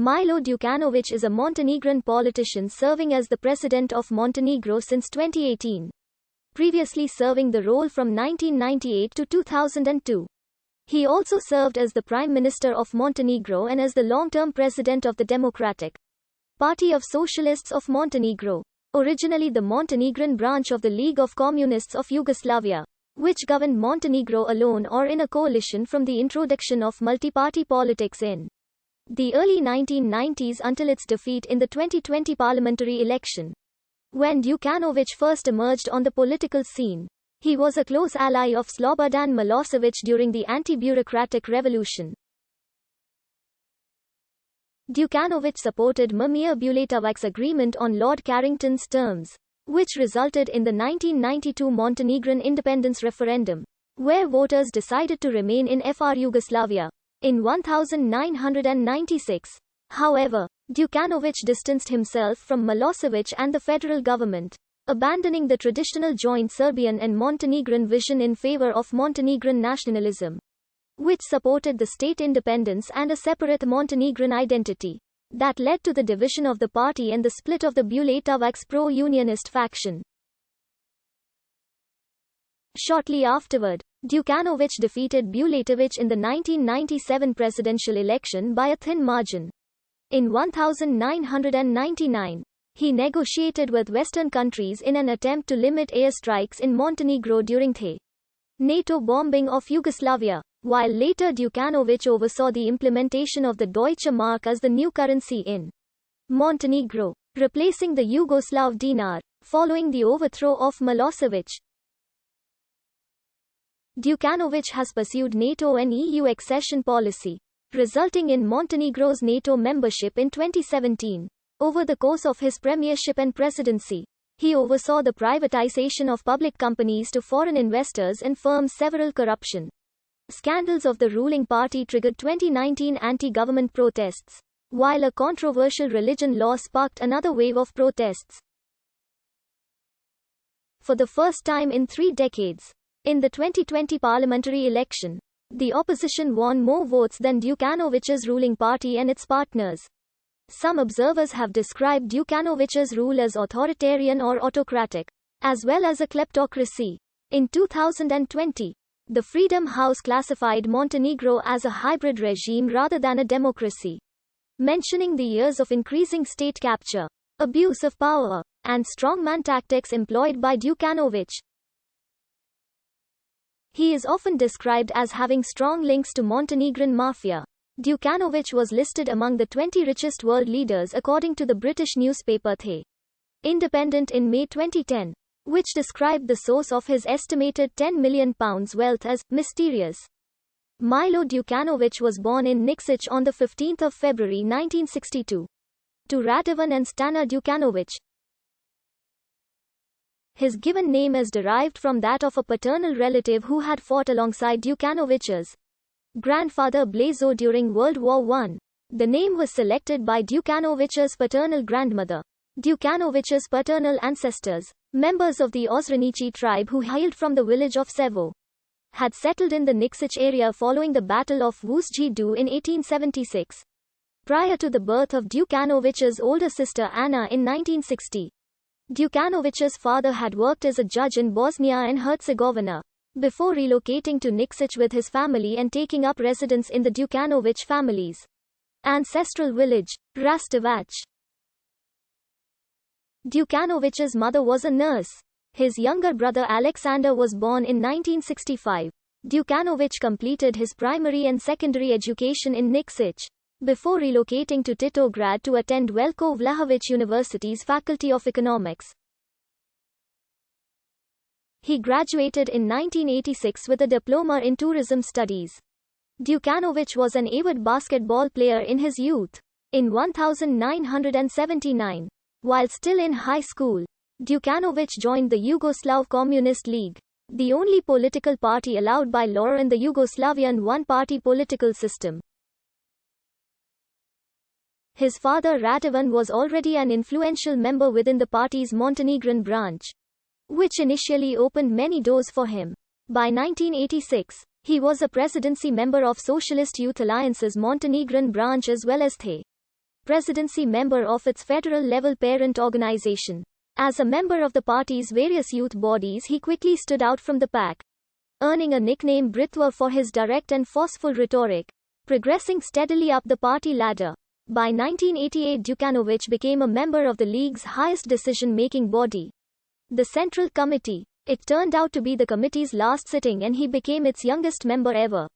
Milo Đukanović is a Montenegrin politician serving as the president of Montenegro since 2018. Previously serving the role from 1998 to 2002. He also served as the Prime Minister of Montenegro and as the long-term president of the Democratic Party of Socialists of Montenegro, originally the Montenegrin branch of the League of Communists of Yugoslavia, which governed Montenegro alone or in a coalition from the introduction of multi-party politics in the early 1990s until its defeat in the 2020 parliamentary election. When Đukanović first emerged on the political scene, he was a close ally of Slobodan Milosevic during the anti-bureaucratic revolution. Đukanović supported Mimir Buletavac's agreement on Lord Carrington's terms, which resulted in the 1992 Montenegrin independence referendum, where voters decided to remain in FR Yugoslavia. In 1996, however, Đukanović distanced himself from Milosevic and the federal government, abandoning the traditional joint Serbian and Montenegrin vision in favor of Montenegrin nationalism, which supported the state independence and a separate Montenegrin identity. That led to the division of the party and the split of the Buletavac's pro-unionist faction. Shortly afterward, Đukanović defeated Buletovic in the 1997 presidential election by a thin margin. In 1999, he negotiated with Western countries in an attempt to limit airstrikes in Montenegro during the NATO bombing of Yugoslavia, while later Đukanović oversaw the implementation of the Deutsche Mark as the new currency in Montenegro, replacing the Yugoslav dinar, following the overthrow of Milosevic. Đukanović has pursued NATO and EU accession policy, resulting in Montenegro's NATO membership in 2017. Over the course of his premiership and presidency, he oversaw the privatization of public companies to foreign investors and firms. Several corruption scandals of the ruling party triggered 2019 anti-government protests, while a controversial religion law sparked another wave of protests. For the first time in 3 decades, in the 2020 parliamentary election, the opposition won more votes than Đukanovic's ruling party and its partners. Some observers have described Đukanovic's rule as authoritarian or autocratic, as well as a kleptocracy. In 2020, the Freedom House classified Montenegro as a hybrid regime rather than a democracy, mentioning the years of increasing state capture, abuse of power, and strongman tactics employed by Đukanović. He is often described as having strong links to Montenegrin mafia. Đukanović was listed among the 20 richest world leaders according to the British newspaper The Independent in May 2010, which described the source of his estimated £10 million wealth as mysterious. Milo Đukanović was born in Nikšić on 15 February 1962. To Radovan and Stana Đukanović. His given name is derived from that of a paternal relative who had fought alongside Đukanović's grandfather Blazo during World War I. The name was selected by Đukanović's paternal grandmother. Đukanović's paternal ancestors, members of the Ozrenici tribe who hailed from the village of Sevo, had settled in the Nikšić area following the Battle of Vuzđi in 1876. Prior to the birth of Đukanović's older sister Anna in 1960, Đukanović's father had worked as a judge in Bosnia and Herzegovina, before relocating to Nikšić with his family and taking up residence in the Đukanović family's ancestral village, Rastovac. Đukanović's mother was a nurse. His younger brother Alexander was born in 1965. Đukanović completed his primary and secondary education in Nikšić, before relocating to Titograd to attend Veljko Vlahović University's Faculty of Economics. He graduated in 1986 with a diploma in tourism studies. Đukanović was an avid basketball player in his youth. In 1979, while still in high school, Đukanović joined the Yugoslav Communist League, the only political party allowed by law in the Yugoslavian one-party political system. His father Radovan was already an influential member within the party's Montenegrin branch, which initially opened many doors for him. By 1986, he was a presidency member of Socialist Youth Alliance's Montenegrin branch as well as the presidency member of its federal-level parent organization. As a member of the party's various youth bodies, he quickly stood out from the pack, earning a nickname Britwa for his direct and forceful rhetoric, progressing steadily up the party ladder. By 1988, Ukanovi became a member of the league's highest decision-making body, the Central Committee. It turned out to be the committee's last sitting and he became its youngest member ever.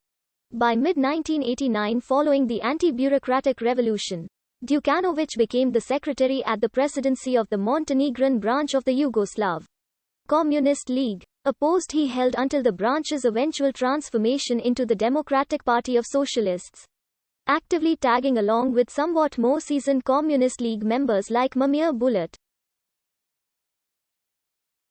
By mid-1989, following the anti-bureaucratic revolution, Ukanovi became the secretary at the presidency of the Montenegrin branch of the Yugoslav Communist League, a post he held until the branch's eventual transformation into the Democratic Party of Socialists, actively tagging along with somewhat more seasoned Communist League members like Mamir Bulat.